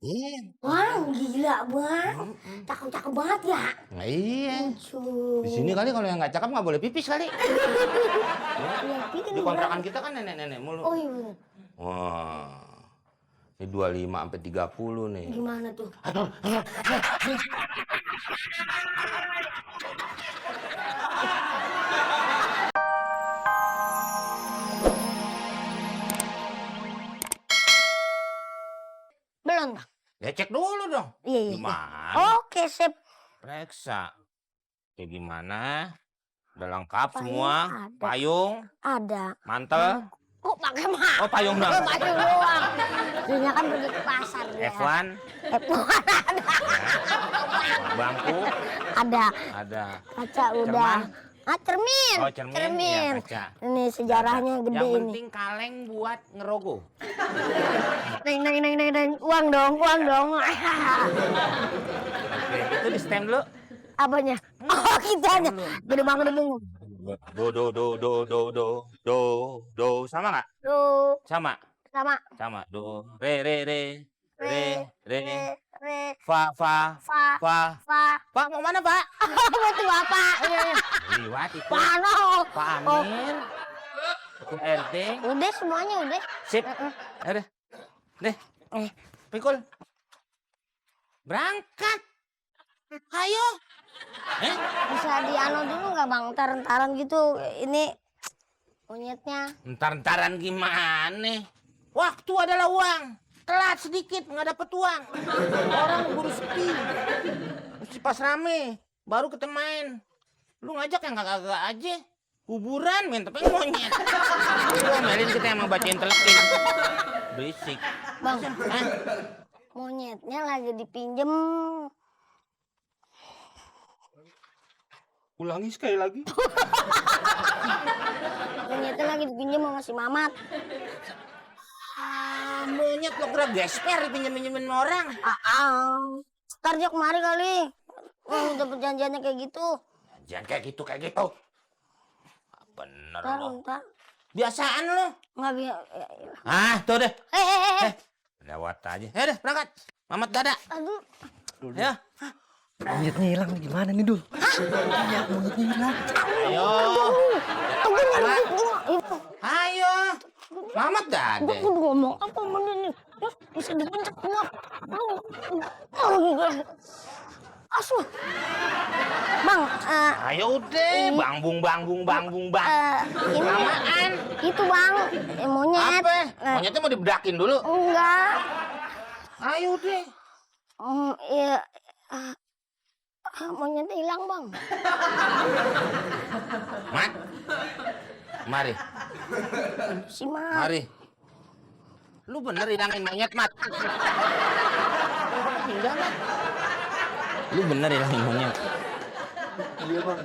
Iya. Bang, gila bang. Cakep-cakep banget ya. Nah, iya. Lucu. Di sini kali kalau yang nggak cakep nggak boleh pipis kali. Di kontrakan kita kan nenek-nenek mulu. Oh iya. Wah. Ini 25 sampai 30 nih. Gimana tuh? Belum bang? Ya cek dulu dong. Iya. Gimana? Oke sip. Periksa. Kayak gimana? Udah lengkap Payung semua? ada. Payung? Ada. Mantel? Kok pakai mah? Oh, payung doang. Payung doang. Dia kan pergi ke pasar ya. F1? F1 ada. Bangku? Ada. Ada. Kaca udah. Cerman? Ah, cermin. Oh, cermin. Ya, kaca. Ini sejarahnya Kaca. gede Yang ini. penting kaleng buat ngerogoh. Neng. Uang dong. Oke, itu di stem dulu. Apanya? Oh, kitanya. Gede banget dong. Do. Sama nggak? Tuh, Sama. sama. Do. Re. Re. Fa. Fa. Pak, mau mana, Pak? Itu bapak. Liwat itu. Pano. Pak Amin. Ketua RT. Udah semuanya udah. Sip. Udah. Deh. Pikul. Berangkat. Ayo. Bisa diano dulu nggak bang? Ntar-ntaran gitu. Ini monyetnya. Ntar-ntaran gimana? Waktu adalah uang. Telat sedikit nggak dapet uang. Orang buru sepi. Mesti pas rame. Baru kita main. Lu ngajak yang kagak aja. Kuburan main tapi monyet. Lu omelin kita emang bacain telekin. Berisik. Bang, monyetnya lagi dipinjem. Ulangi sekali lagi. Monyetnya lagi dipinjem sama si Mamat. Monyet lo kira gesper dipinjem-pinjemin sama orang. Ntar dia kemari kali. Wah, udah perjanjiannya kayak gitu. Jangan kayak gitu. Bener lo. Ntar. Biasaan lo. Nggak bisa. Tuh deh. Eh. Lewat aja. Udah berangkat. Mamat dada. Aduh. Ya. Monyetnya hilang nih, gimana nih, Dul? Iya, monyetnya hilang. Ayo. Itu. Ayo. Mamat dada. Gue ngomong apa bener nih? Bisa dipencet semua. Asuh. Bang, Ayo udah. Bangbung. ini Lamaan. itu bang, monyet. Apa? Monyetnya mau dibedakin dulu. Enggak. Ayo deh. Iya. Monyetnya hilang bang. Mat. Mari. Si Mat. Mari. Lu bener hilangin monyet, Mat. Tinggal, Mat. Lu bener hilangin monyet. Iya, Bang.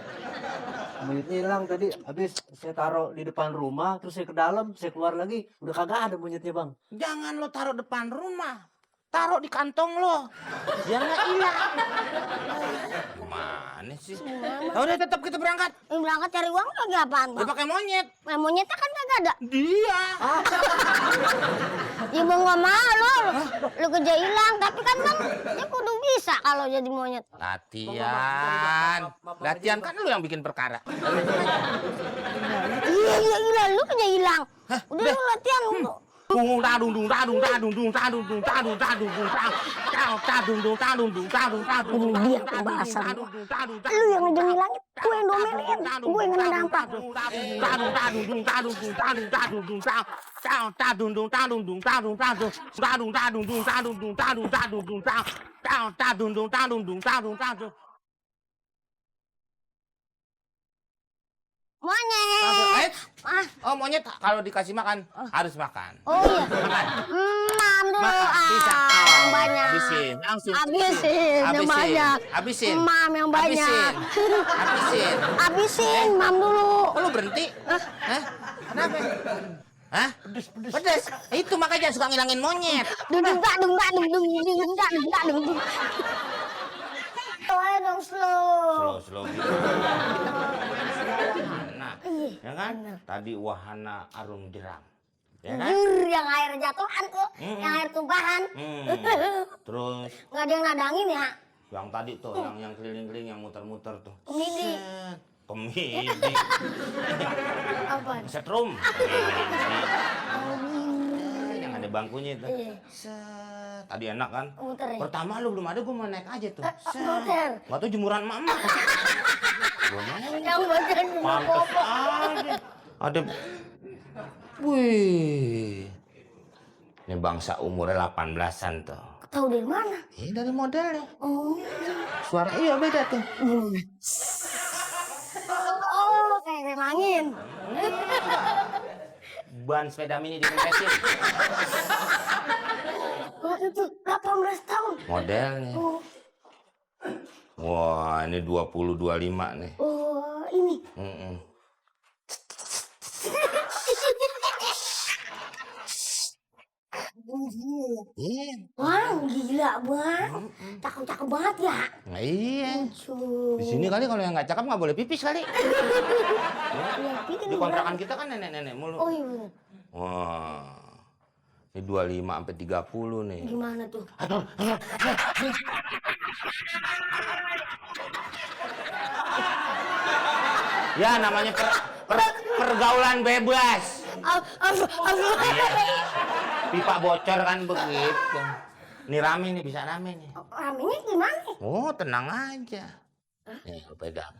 Monyetnya hilang tadi. Habis saya taruh di depan rumah, terus saya ke dalam, saya keluar lagi. Udah kagak ada monyetnya, Bang. Jangan lo taruh depan rumah. Taruh di kantong lo. Biar nggak hilang. Gimana sih? Oh, udah tetap kita berangkat. Berangkat cari uang lagi apaan Dia bang? pakai monyet. Monyetnya kan kagak ada. Dia. Ya bang nggak mau lu kerja hilang. Tapi kan bang, dia kudu bisa kalau jadi monyet. Latihan. Latihan kan lu yang bikin perkara. Iya, lu kerja hilang. Udah lu latihan. Lu yang ngejeng hilangin, gue yang domelin, gue yang kena dampak. Monyet. Oh, monyet kalau dikasih makan harus makan. Oh iya. Makan. Mam dulu. Bisa. Yang banyak. Habisin. Langsung. Habisin yang banyak. Habisin. Mam yang banyak. Habisin mam dulu. Oh, lu berhenti? Hah? Kenapa? Hah? Pedes. Itu makanya suka ngilangin monyet. Dung. Ayo dong slow. Slow. Wahana. Ya kan? Tadi wahana arum jeram. ya kan? Yang air jatuhan tuh, yang air tumpahan. Terus Nggak ada yang nadangin ya? yang tadi tuh, yang keliling-keliling, yang muter-muter tuh. Komedi. Set. Komedi. Apa? Setrum. Yang ada bangkunya itu. Iya. Set. Tadi enak kan? Muter ya? Pertama lu belum ada, gue mau naik aja tuh. Set. Muter. Nggak tahu jemuran mama. Gua naik. Yang badan cuma Pantes popok. aja. Ada. Wih. Ini bangsa umurnya 18-an tuh. Tahu dari mana? Ini dari modelnya. Oh. Suara iya beda tuh. Oh, kayak rem angin. Ban sepeda mini dimempesin. Waktu itu 18 tahun. Modelnya. Oh, Wah, ini 20-25 nih. oh ini. Mm-mm. Iya. Wah, gila bang. Cakep-cakep banget ya. Nah, iya. Cuy. Di sini kali kalau yang nggak cakep nggak boleh pipis kali. Di kontrakan kita kan nenek-nenek mulu. Oh iya bener. Wah. Ini 25 sampai 30 nih. Gimana tuh? Ya namanya pergaulan bebas. Pipa bocor kan begitu. Ini rame nih, bisa rame nih. Ramenya gimana? Oh, tenang aja. Nih, lu pegang.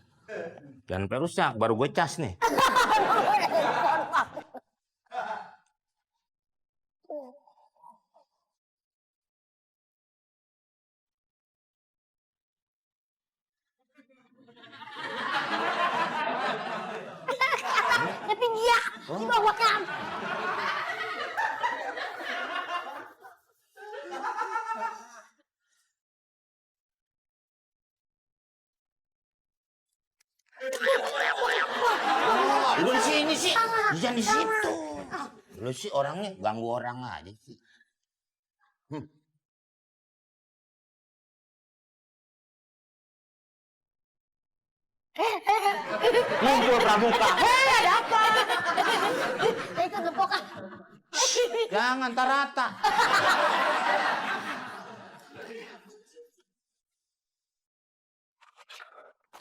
Jangan sampai rusak, baru gue cas nih. Tapi dia di bawah kan. Lu di sini sih, jangan di situ. Lu sih orangnya ganggu orang aja sih. Ngumpul pramuka. Ada apa? Itu lepok ah. Jangan tar rata.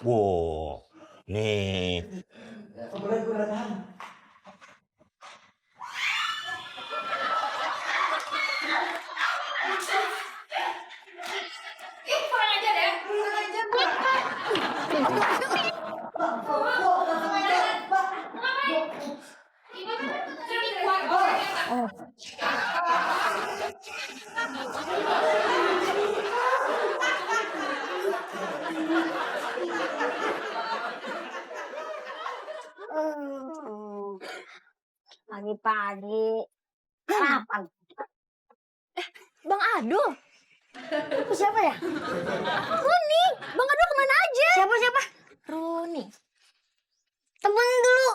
Wow, nih. Pagi-pagi sarapan. Bang Adul, Itu siapa ya? Runi, Bang Adul kemana aja? Siapa? Runi. Temen dulu.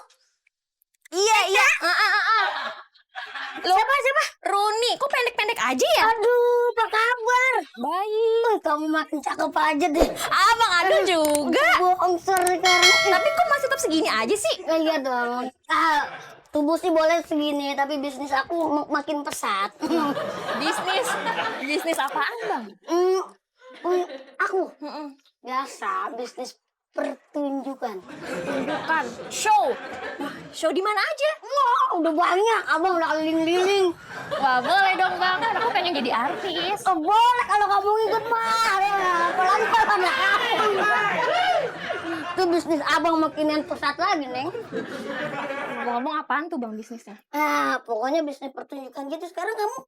Iya. Siapa? Runi, kok pendek-pendek aja ya? Aduh, apa kabar? Baik. Kamu makin cakep aja deh. Bang Adul juga. Bohong sekarang. Tapi kok masih tetap segini aja sih? Iya dong. Tubuh sih boleh segini, tapi bisnis aku makin pesat. Bisnis apaan, Bang? Aku biasa bisnis pertunjukan. Bukan, show. Show di mana aja? Wah, udah banyak. Abang udah keliling-liling. Wah, boleh dong, Bang. Kan aku pengen jadi artis. Oh, boleh kalau kamu ikut mah. Pelan-pelan lah. Itu bisnis abang makin pesat lagi, Neng. Ngomong apaan tuh, Bang, bisnisnya? Pokoknya bisnis pertunjukan gitu. Sekarang kamu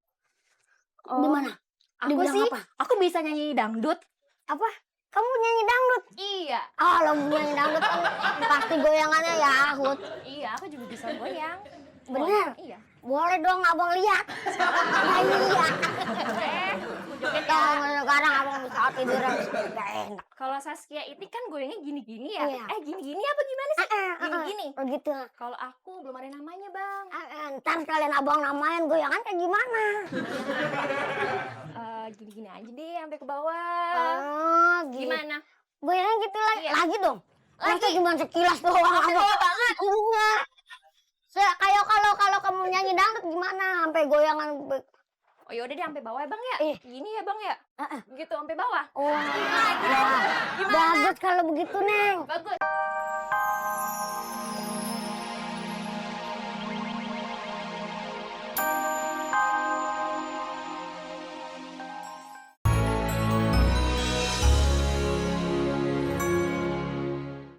di mana? Aku Dibilang sih, apa? aku bisa nyanyi dangdut. Apa? Kamu nyanyi dangdut? Iya. Kalau nyanyi dangdut kan pasti goyangannya ya, Hut. Iya, aku juga bisa goyang. Bener? Iya. Boleh dong abang lihat. Iya. Joget ya. Kalau sekarang abang bisa tiduran gak enak. Kalau Saskia itu kan goyangnya gini-gini ya. Iya. Gini-gini apa gimana sih? Gini-gini. Oh gitu. Kalau aku belum ada namanya, Bang. Ntar kalian abang namain goyangan kayak gimana? Gini-gini aja deh sampai ke bawah. Oh, gitu. Gimana? Goyangan gitu lagi. Iya. Lagi dong. Lagi. Masa cuma sekilas doang. Sampai bawah banget. Enggak. Kalau kamu nyanyi dangdut gimana? Sampai goyangan. Oh yaudah deh sampai bawah ya bang ya. Ih. Gini ya bang ya. Gitu sampai bawah. Wah, bagus kalau begitu, Neng. Bagus.